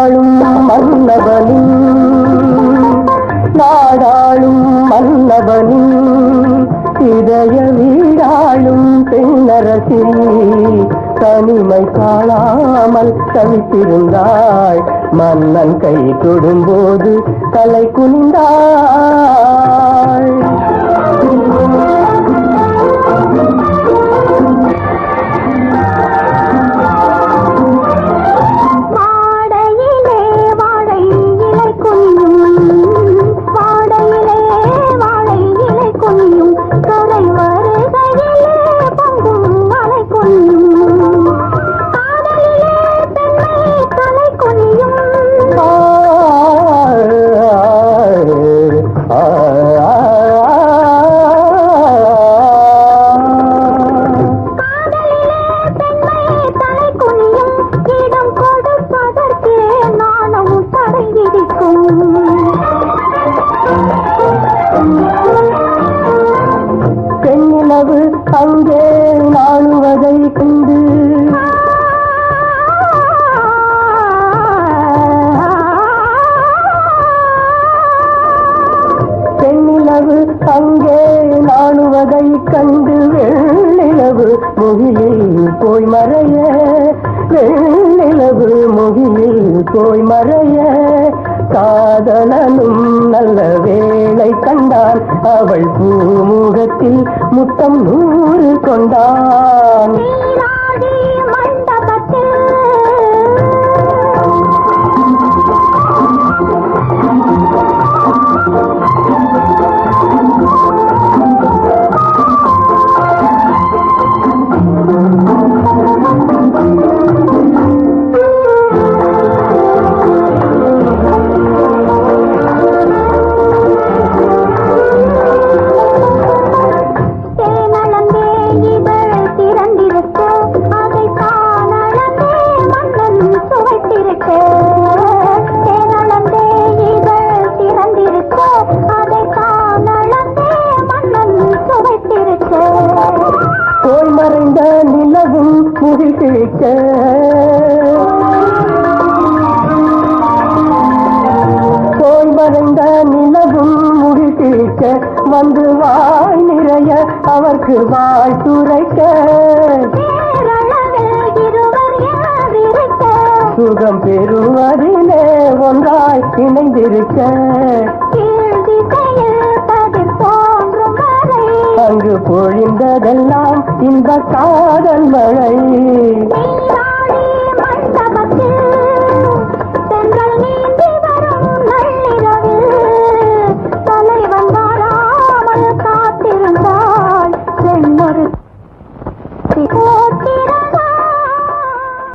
நாடாளும் மன்னவனின் நாடாளும் மன்னவனின் இதய வீடாளும் பெண்ணரசி தனிமை காணாமல் தவித்திருந்தாள். மன்னன் கை தொடும்போது தலை குனிந்தாள். பெண்ணிலவு அங்கே நாணுவதை கண்டு பெண்ணிலவு அங்கே நாணுவதை கண்டு வெள்ளிலவு முகிலில் போய் மறைய வெள்ளிலவு முகிலில் போய் மறைய காதலனும் நல்ல வேளை கண்டான். அவள் பூமுகத்தில் முத்தம் 100 கொண்டான். போய் மறைந்த நிலவும் முகிழ்த்திருக்க போய் மறைந்த நிலவும் முகிழ்த்திருக்க வந்து வாய் நிறைய அவர்க்கு வாய் துரைக்க சுகம் பெறுவதிலே ஒன்றாய் இணைந்திருக்க அங்கு பொழிந்ததெல்லாம் இந்த காதல் மழை.